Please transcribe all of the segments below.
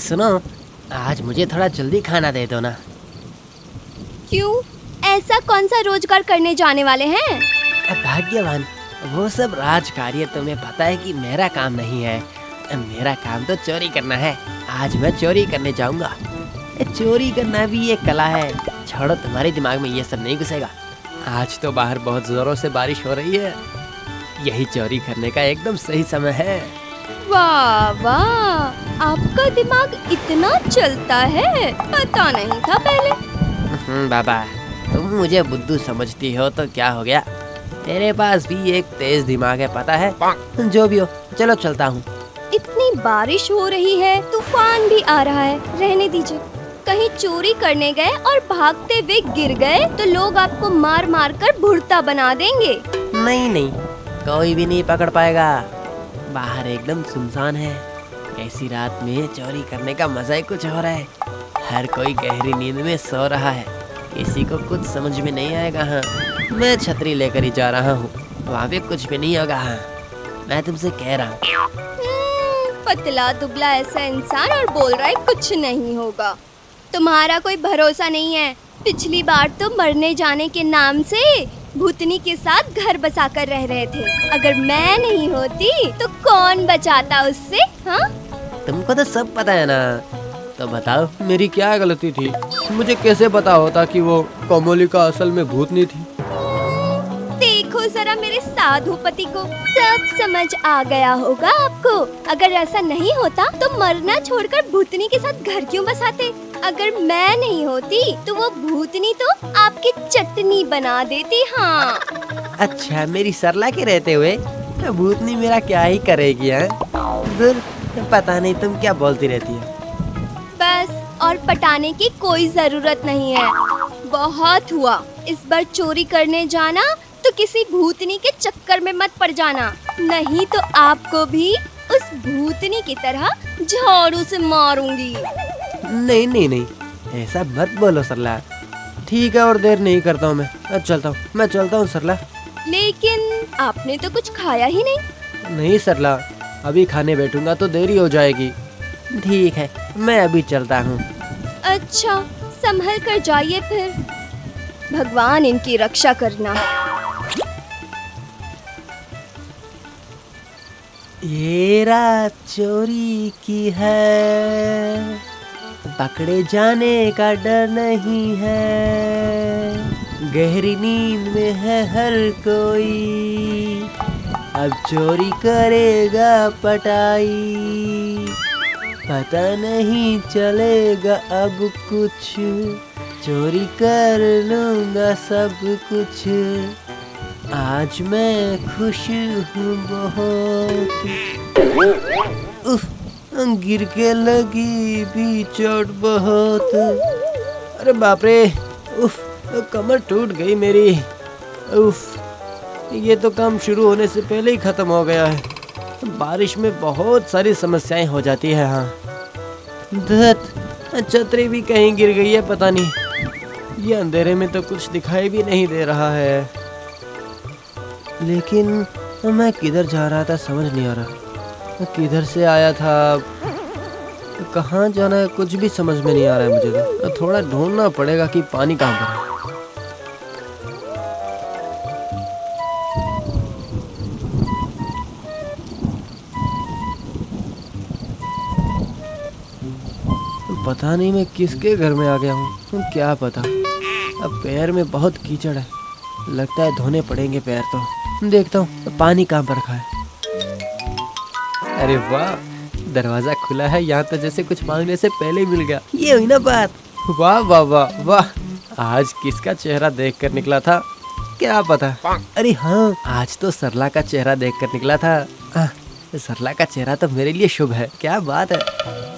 सुनो, आज मुझे थोड़ा जल्दी खाना दे दो ना। क्यों? ऐसा कौन सा रोजगार करने जाने वाले हैं? भाग्यवान, वो सब राजकार्य तुम्हें पता है कि मेरा काम नहीं है। मेरा काम तो चोरी करना है। आज मैं चोरी करने जाऊंगा। चोरी करना भी एक कला है। छोड़ो, तुम्हारे दिमाग में ये सब नहीं घुसेगा। आज तो बाहर बहुत जोरों से बारिश हो रही है। यही चोरी करने का एकदम सही समय है। वाह वाह, आपका दिमाग इतना चलता है, पता नहीं था पहले। बाबा, तुम मुझे बुद्धू समझती हो तो क्या हो गया? तेरे पास भी एक तेज दिमाग है, पता है। जो भी हो, चलो चलता हूँ। इतनी बारिश हो रही है, तूफान भी आ रहा है, रहने दीजिए। कहीं चोरी करने गए और भागते हुए गिर गए तो लोग आपको मार मार कर भुर्ता बना देंगे। नहीं नहीं, कोई भी नहीं पकड़ पाएगा। बाहर एकदम सुनसान है। ऐसी रात में चोरी करने का मजा ही कुछ और है। हर कोई गहरी नींद में सो रहा है। किसी को कुछ समझ में नहीं आएगा। हाँ, मैं छतरी लेकर ही जा रहा हूँ। वहाँ पे कुछ भी नहीं होगा। हाँ, मैं तुमसे कह रहा हूँ। पतला दुबला ऐसा इंसान और बोल रहा है कुछ नहीं होगा। तुम्हारा कोई भरोसा नहीं है। पिछली बार तो मरने जाने के नाम से भूतनी के साथ घर बसा कर रह रहे थे। अगर मैं नहीं होती तो कौन बचाता उससे? हाँ, तुमको तो सब पता है ना। तो बताओ, मेरी क्या गलती थी? मुझे कैसे पता होता कि वो कोमोलिका असल में भूतनी थी? देखो जरा मेरे साधु पति को, सब समझ आ गया होगा आपको। अगर ऐसा नहीं होता तो मरना छोड़कर भूतनी के साथ घर क्यों बसाते? अगर मैं नहीं होती तो वो भूतनी तो आपकी चटनी बना देती। हाँ, अच्छा, मेरी सरला के रहते हुए भूतनी मेरा क्या ही करेगी? है दूर, पता नहीं तुम क्या बोलती रहती है। बस, और पटाने की कोई जरूरत नहीं है। बहुत हुआ। इस बार चोरी करने जाना तो किसी भूतनी के चक्कर में मत पड़ जाना, नहीं तो आपको भी उस भूतनी की तरह झाड़ू से मारूंगी। नहीं नहीं नहीं, ऐसा मत बोलो सरला। ठीक है, और देर नहीं करता हूँ। मैं अब चलता हूँ। मैं चलता हूँ सरला। लेकिन आपने तो कुछ खाया ही नहीं। नहीं सरला, अभी खाने बैठूंगा तो देरी हो जाएगी। ठीक है, मैं अभी चलता हूँ। अच्छा, संभल कर जाइए फिर। भगवान इनकी रक्षा करना। ये रात चोरी की है, पकड़े जाने का डर नहीं है। गहरी नींद में है हर कोई, अब चोरी करेगा पटाई। पता नहीं चलेगा अब कुछ, चोरी कर लूँगा सब कुछ। आज मैं खुश हूँ बहुत। उफ, गिर के लगी भी चोट बहुत। अरे बाप रे, उफ, कमर टूट गई मेरी। उफ, ये तो काम शुरू होने से पहले ही खत्म हो गया है। बारिश में बहुत सारी समस्याएं हो जाती है। हाँ, धत, छतरी भी कहीं गिर गई है, पता नहीं। ये अंधेरे में तो कुछ दिखाई भी नहीं दे रहा है। लेकिन मैं किधर जा रहा था समझ नहीं आ रहा। किधर से आया था, कहाँ जाना है, कुछ भी समझ में नहीं आ रहा है मुझे। तो थोड़ा ढूंढना पड़ेगा कि पानी कहाँ पर है। पता नहीं मैं किसके घर में आ गया हूँ, क्या पता। अब पैर में बहुत कीचड़ है, लगता है धोने पड़ेंगे पैर। तो देखता हूँ पानी कहाँ पर रखा है। अरे वाह, दरवाजा खुला है। यहाँ तो जैसे कुछ मांगने से पहले ही मिल गया। ये हुई ना बात। वाह वाह वाह वाह, आज किसका चेहरा देख कर निकला था, क्या पता। अरे हाँ, आज तो सरला का चेहरा देख कर निकला था। सरला का चेहरा तो मेरे लिए शुभ है। क्या बात है।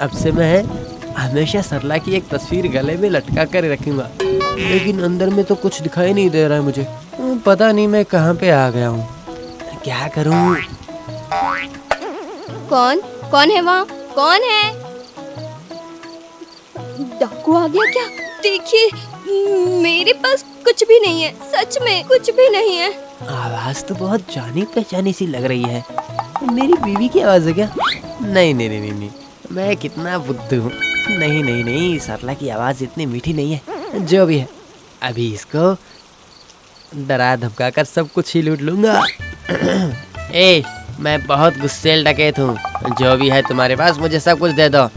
अब से मैं हमेशा सरला की एक तस्वीर गले में लटका कर रखूंगा। लेकिन अंदर में तो कुछ दिखाई नहीं दे रहा है मुझे। पता नहीं मैं कहाँ पे आ गया हूँ, क्या करूँ। कौन कौन है वहाँ? कौन है? डाकू आ गया क्या? देखिए, मेरे पास कुछ भी नहीं है, सच में कुछ भी नहीं है। आवाज तो बहुत जानी पहचानी सी लग रही है। मेरी बीवी की आवाज है क्या? नहीं नहीं नहीं नहीं, नहीं। मैं कितना बुद्धू हूँ। नहीं नहीं नहीं, सरला की आवाज़ इतनी मीठी नहीं है। जो भी है, अभी इसको डरा धमका कर सब कुछ ही लूट लूंगा। ए, मैं बहुत गुस्सेल डकैत हूँ। जो भी है तुम्हारे पास मुझे सब कुछ दे दो,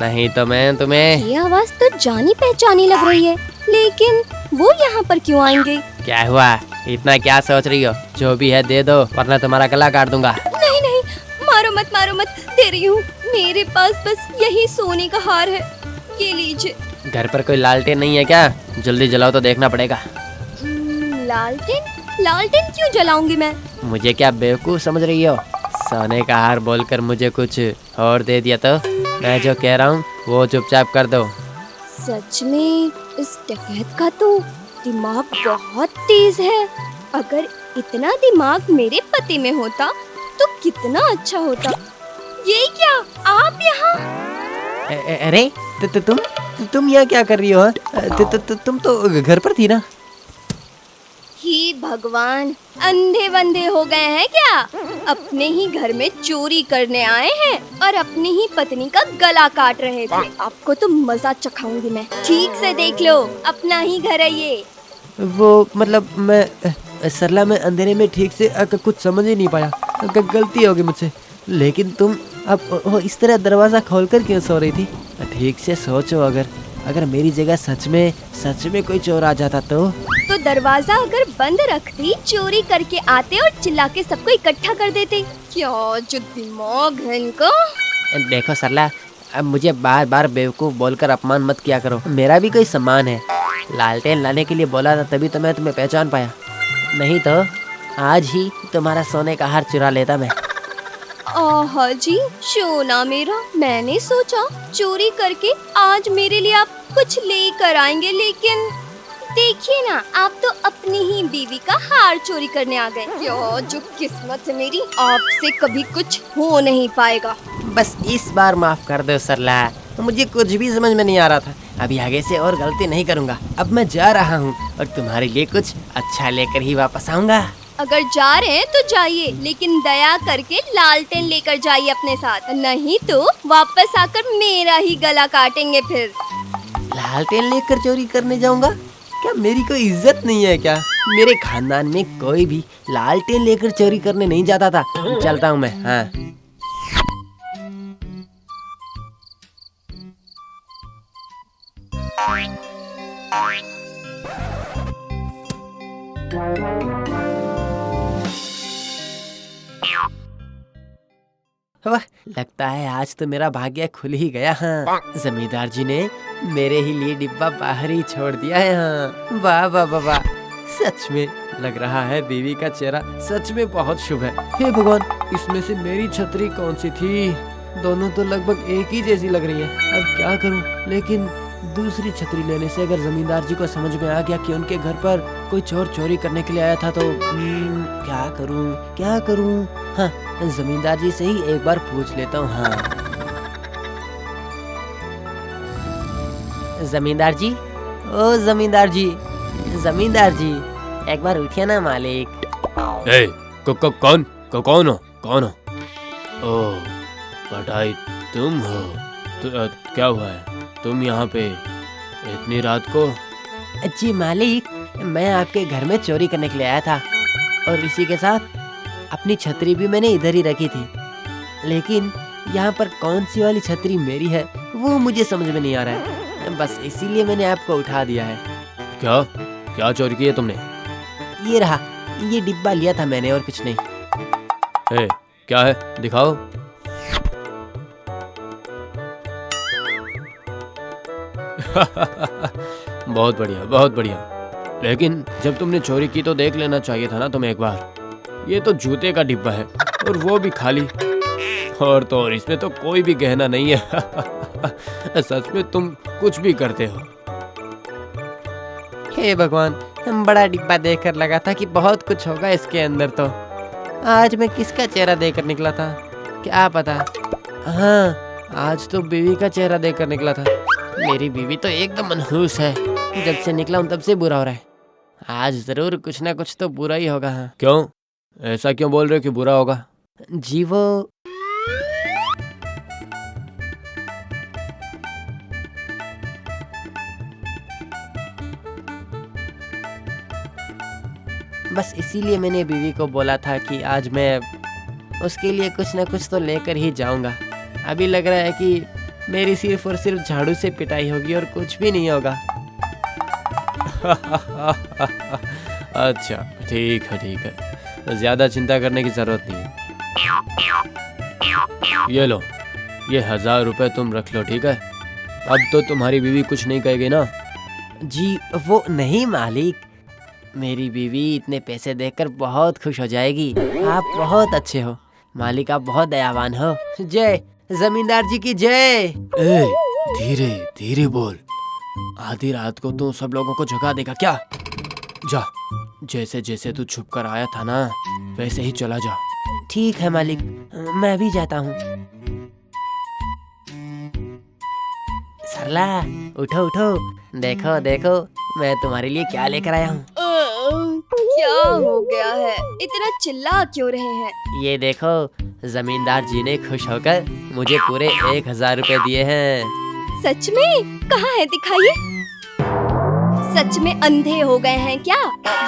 नहीं तो मैं तुम्हें। ये आवाज तो जानी पहचानी लग रही है, लेकिन वो यहाँ पर क्यों आएंगे? क्या हुआ, इतना क्या सोच रही हो? जो भी है दे दो, वरना तुम्हारा गला काट दूंगा। नहीं नहीं, मारो मत, दे रही हूँ। मेरे पास बस यही सोने का हार है, ये लीजिए। घर पर कोई लालटेन नहीं है क्या? जल्दी जलाओ तो देखना पड़ेगा। लालटेन क्यों जलाऊंगी मैं? मुझे क्या बेवकूफ समझ रही हो? सोने का हार बोलकर मुझे कुछ और दे दिया तो मैं जो कह रहा हूँ वो चुपचाप कर दो। सच में इस डकैत का तो दिमाग बहुत तेज है। अगर इतना दिमाग मेरे पति में होता तो कितना अच्छा होता। ये क्या, आप यहाँ? अरे तुम यहाँ क्या कर रही हो? तुम तो घर पर थी ना? ही भगवान, अंधे बंधे हो गए हैं क्या? अपने ही घर में चोरी करने आए हैं और अपनी ही पत्नी का गला काट रहे थे। आपको तो मजा चखाऊंगी मैं। ठीक से देख लो, अपना ही घर है ये। वो मतलब मैं सरला, मैं अंधेरे में ठीक से कुछ समझ ही नहीं पाया। गलती होगी मुझसे। लेकिन तुम अब इस तरह दरवाजा खोलकर क्यों सो रही थी? ठीक से सोचो, अगर मेरी जगह सच में कोई चोर आ जाता तो दरवाजा अगर बंद रखती, चोरी करके आते और चिल्ला के सबको इकट्ठा कर देते। क्या जो दिमाग है इनका। देखो सरला, अब मुझे बार बार बेवकूफ बोलकर अपमान मत किया करो। मेरा भी कोई सम्मान है। लालटेन लाने के लिए बोला था, तभी तो मैं तुम्हें पहचान पाया, नहीं तो आज ही तुम्हारा सोने का हार चुरा लेता मैं। आहा जी, सोना मेरा, मैंने सोचा चोरी करके आज मेरे लिए आप कुछ लेकर आएंगे, लेकिन देखिए ना, आप तो अपनी ही बीवी का हार चोरी करने आ गए। क्या जो किस्मत है मेरी, आपसे कभी कुछ हो नहीं पाएगा। बस इस बार माफ कर दो सरला, मुझे कुछ भी समझ में नहीं आ रहा था। अभी आगे से और गलती नहीं करूँगा। अब मैं जा रहा हूँ और तुम्हारे लिए कुछ अच्छा लेकर ही वापस आऊँगा। अगर जा रहे हैं तो जाइए, लेकिन दया करके लालटेन लेकर जाइए अपने साथ, नहीं तो वापस आकर मेरा ही गला काटेंगे फिर। लालटेन लेकर चोरी करने जाऊँगा? क्या मेरी कोई इज्जत नहीं है क्या? मेरे खानदान में कोई भी लालटेन लेकर चोरी करने नहीं जाता था। चलता हूँ मैं। हाँ, वाह, लगता है आज तो मेरा भाग्य खुल ही गया। हाँ, जमींदार जी ने मेरे ही लिए डिब्बा बाहर ही छोड़ दिया है। हाँ, वाह वाह वाह वाह, सच में लग रहा है बीवी का चेहरा सच में बहुत शुभ है। हे भगवान, इसमें से मेरी छतरी कौन सी थी? दोनों तो लगभग एक ही जैसी लग रही है। अब क्या करूं? लेकिन दूसरी छतरी लेने से अगर जमींदार जी को समझ में आ गया कि उनके घर पर कोई चोर चोरी करने के लिए आया था तो क्या करूं? हाँ, जमींदार जी से ही एक बार पूछ लेता हूँ। हाँ, जमींदार जी, ओ जमींदार जी, एक बार उठिए ना मालिक। कौन हो? ओह, पटाई तुम हो? क्या हुआ है? तुम यहाँ पे इतनी रात को? जी मालिक, मैं आपके घर में चोरी करने के लिए आया था और इसी के साथ अपनी छतरी भी मैंने इधर ही रखी थी। लेकिन यहाँ पर कौन सी वाली छतरी मेरी है वो मुझे समझ में नहीं आ रहा है। बस इसीलिए मैंने आपको उठा दिया है। क्या चोरी की है तुमने? ये रहा, ये डिब्बा लिया था मैंने और कुछ नहीं। क्या है, दिखाओ। बहुत बढ़िया। लेकिन जब तुमने चोरी की तो देख लेना चाहिए था ना तुम्हें एक बार। ये तो जूते का डिब्बा है और वो भी खाली, और तो और इसमें तो कोई भी गहना नहीं है। सच में तुम कुछ भी करते हो। हे भगवान, बड़ा डिब्बा देखकर लगा था कि बहुत कुछ होगा इसके अंदर। तो आज मैं किसका चेहरा देखकर निकला था क्या पता। हाँ, आज तो बीवी का चेहरा देखकर निकला था। मेरी बीवी तो एकदम मनहूस है, जब से निकला हूँ तब से बुरा हो रहा है। आज जरूर कुछ ना कुछ तो बुरा ही होगा। हाँ, क्यों ऐसा क्यों बोल रहे हो कि बुरा होगा? जी वो बस इसीलिए मैंने बीवी को बोला था कि आज मैं उसके लिए कुछ ना कुछ तो लेकर ही जाऊंगा। अभी लग रहा है कि मेरी सिर्फ और सिर्फ झाड़ू से पिटाई होगी और कुछ भी नहीं होगा। अच्छा ठीक है, तो ज्यादा चिंता करने की जरूरत नहीं है। ये लो, ये 1000 रुपए तुम रख लो, ठीक है? अब तो तुम्हारी बीवी कुछ नहीं कहेगी ना? जी वो नहीं मालिक, मेरी बीवी इतने पैसे देखकर बहुत खुश हो जाएगी। आप बहुत अच्छे हो मालिक, आप बहुत दयावान हो। जय जमींदार जी की जय। ए, धीरे धीरे बोल, आधी रात को तू सब लोगों को जगा देगा क्या? जा, जैसे जैसे तू छुप कर आया था ना, वैसे ही चला जा। ठीक है मालिक, मैं भी जाता हूँ। सरला उठो उठो, देखो देखो मैं तुम्हारे लिए क्या लेकर आया हूँ। क्या हो गया है? इतना चिल्ला क्यों रहे हैं? ये देखो, जमींदार जी ने खुश होकर मुझे पूरे 1000 रुपए दिए हैं। सच में? कहाँ है, दिखाइए। सच में अंधे हो गए हैं क्या?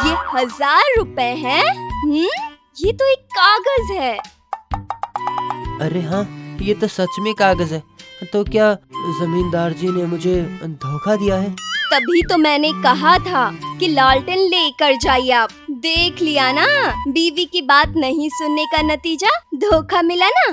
ये 1000 रुपए हैं? ये तो एक कागज है। अरे हाँ, ये तो सच में कागज है। तो क्या जमींदार जी ने मुझे धोखा दिया है? तभी तो मैंने कहा था कि लालटेन लेकर जाइए आप। देख लिया ना, बीवी की बात नहीं सुनने का नतीजा, धोखा मिला ना।